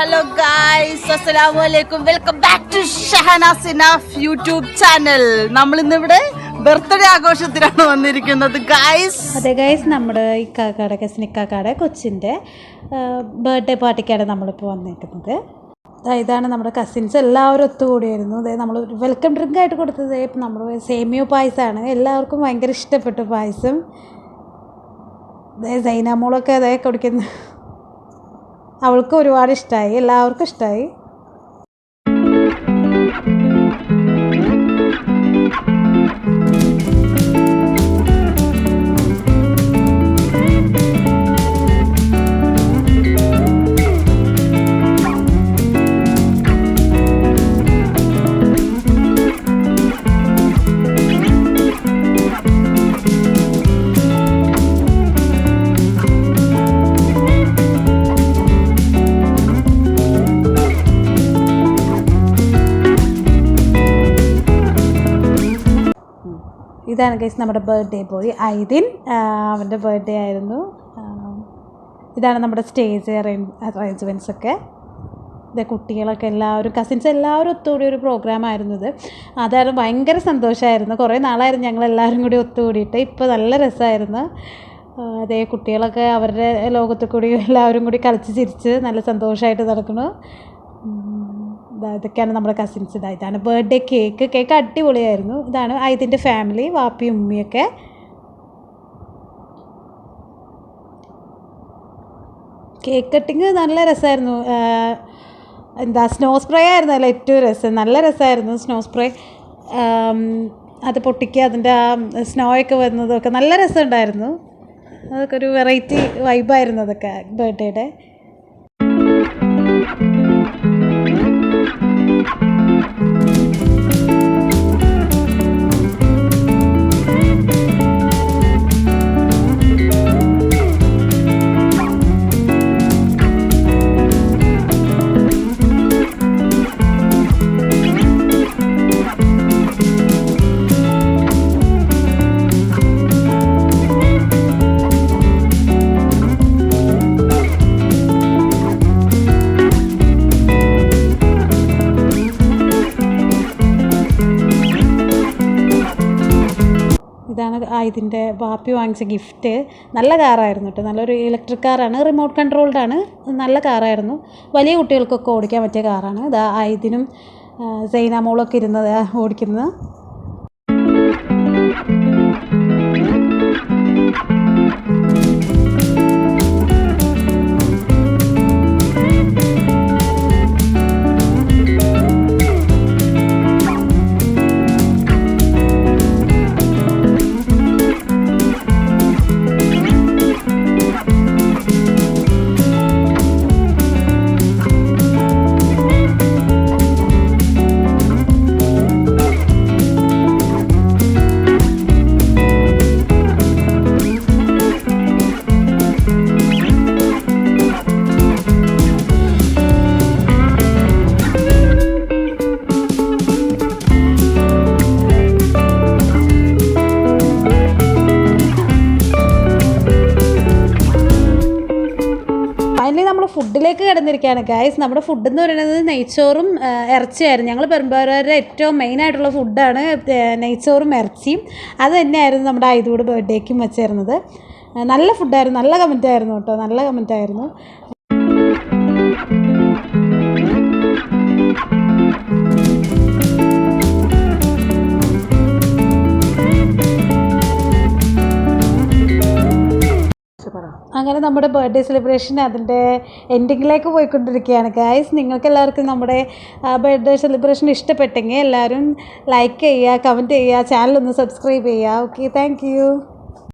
Hello guys, അസ്സലാമു അലൈക്കും. Welcome back to Shahnaz ഇനാഫ് യൂട്യൂബ് ചാനൽ. നമ്മൾ ഇന്നിവിടെ ബർത്ത്ഡേ ആഘോഷത്തിലാണ് വന്നിരിക്കുന്നത് ഗായ്സ്. അതെ ഗായ്സ്, നമ്മുടെ ഇക്കാക്കാടെ കസിനിക്കാക്കാടെ കൊച്ചിൻ്റെ ബർത്ത്ഡേ പാർട്ടിക്കാണ് നമ്മളിപ്പോൾ വന്നിരിക്കുന്നത്. ഇതാണ് നമ്മുടെ കസിൻസ് എല്ലാവരും ഒത്തുകൂടിയായിരുന്നു. അതായത് നമ്മൾ വെൽക്കം ഡ്രിങ്ക് ആയിട്ട് കൊടുത്തത് നമ്മൾ സേമിയോ പായസമാണ്. എല്ലാവർക്കും ഭയങ്കര ഇഷ്ടപ്പെട്ടു പായസം. സൈനാമോളൊക്കെ അതേ കുടിക്കുന്നു. അവൾക്ക് ഒരുപാട് ഇഷ്ടമായി, എല്ലാവർക്കും ഇഷ്ടമായി. ഇതാണ് ഗൈസ് നമ്മുടെ ബർത്ത്ഡേ ബോയ് ഐദിൻ. അവൻ്റെ ബർത്ത്ഡേ ആയിരുന്നു. ഇതാണ് നമ്മുടെ സ്റ്റേജ് അറേഞ്ച്മെൻറ്റ്സൊക്കെ. ഇത് കുട്ടികളൊക്കെ എല്ലാവരും കസിൻസ് എല്ലാവരും ഒത്തുകൂടി ഒരു പ്രോഗ്രാമായിരുന്നു ഇത്. അതായിരുന്നു ഭയങ്കര സന്തോഷമായിരുന്നു. കുറേ നാളായിരുന്നു ഞങ്ങളെല്ലാവരും കൂടി ഒത്തുകൂടിയിട്ട്. ഇപ്പോൾ നല്ല രസമായിരുന്നു. അതേ കുട്ടികളൊക്കെ അവരുടെ ലോകത്തിൽ കൂടി എല്ലാവരും കൂടി കളിച്ച് ചിരിച്ച് നല്ല സന്തോഷമായിട്ട് നടക്കുന്നു. ഇതൊക്കെയാണ് നമ്മുടെ കസിൻസ്. ഇതാണ് ബർത്ത്ഡേ കേക്ക് അടിപൊളിയായിരുന്നു. ഇതാണ് ഇതിൻ്റെ ഫാമിലി, വാപ്പിയും ഉമ്മിയൊക്കെ. കേക്ക് കട്ടിങ് നല്ല രസമായിരുന്നു. സ്നോ സ്പ്രേ ആയിരുന്നല്ലോ ഏറ്റവും രസം. നല്ല രസമായിരുന്നു സ്നോ സ്പ്രേ. അത് പൊട്ടിക്കുക, അതിൻ്റെ ആ സ്നോയൊക്കെ വരുന്നതൊക്കെ നല്ല രസമുണ്ടായിരുന്നു. അതൊക്കെ ഒരു വെറൈറ്റി വൈബായിരുന്നു അതൊക്കെ ബർത്ത്ഡേയുടെ. ഇതാണ് ഇതിൻ്റെ വാപ്പി വാങ്ങിച്ച ഗിഫ്റ്റ്. നല്ല കാറായിരുന്നു കേട്ടോ. നല്ലൊരു ഇലക്ട്രിക് കാറാണ്, റിമോട്ട് കൺട്രോൾഡാണ്. നല്ല കാറായിരുന്നു. വലിയ കുട്ടികൾക്കൊക്കെ ഓടിക്കാൻ പറ്റിയ കാറാണ്. ഇതിനും സൈനാമോളൊക്കെ ഇരുന്നത് ഓടിക്കുന്നത്. നമ്മൾ ഫുഡിലേക്ക് കിടന്നിരിക്കുകയാണ് ഗൈസ്. നമ്മുടെ ഫുഡ് എന്ന് പറയുന്നത് നെയ്ച്ചോറും ഇറച്ചിയായിരുന്നു. ഞങ്ങൾ പെരുമ്പാവൂരുടെ ഏറ്റവും മെയിനായിട്ടുള്ള ഫുഡാണ് നെയ്ച്ചോറും ഇറച്ചിയും. അത് തന്നെയായിരുന്നു നമ്മുടെ ഐദൂടെ ബർത്ത്ഡേക്കും വെച്ചിരുന്നത്. നല്ല ഫുഡായിരുന്നു, നല്ല കമൻറ്റായിരുന്നു കേട്ടോ, നല്ല കമൻറ്റായിരുന്നു. അങ്ങനെ നമ്മുടെ ബർത്ത്ഡേ സെലിബ്രേഷൻ അതിൻ്റെ എൻഡിങ്ങിലേക്ക് പോയിക്കൊണ്ടിരിക്കുകയാണ് ഗൈസ്. നിങ്ങൾക്കെല്ലാവർക്കും നമ്മുടെ ബർത്ത്ഡേ സെലിബ്രേഷൻ ഇഷ്ടപ്പെട്ടെങ്കിൽ എല്ലാവരും ലൈക്ക് ചെയ്യുക, കമൻറ്റ് ചെയ്യുക, ചാനലൊന്ന് സബ്സ്ക്രൈബ് ചെയ്യുക. Okay, thank you.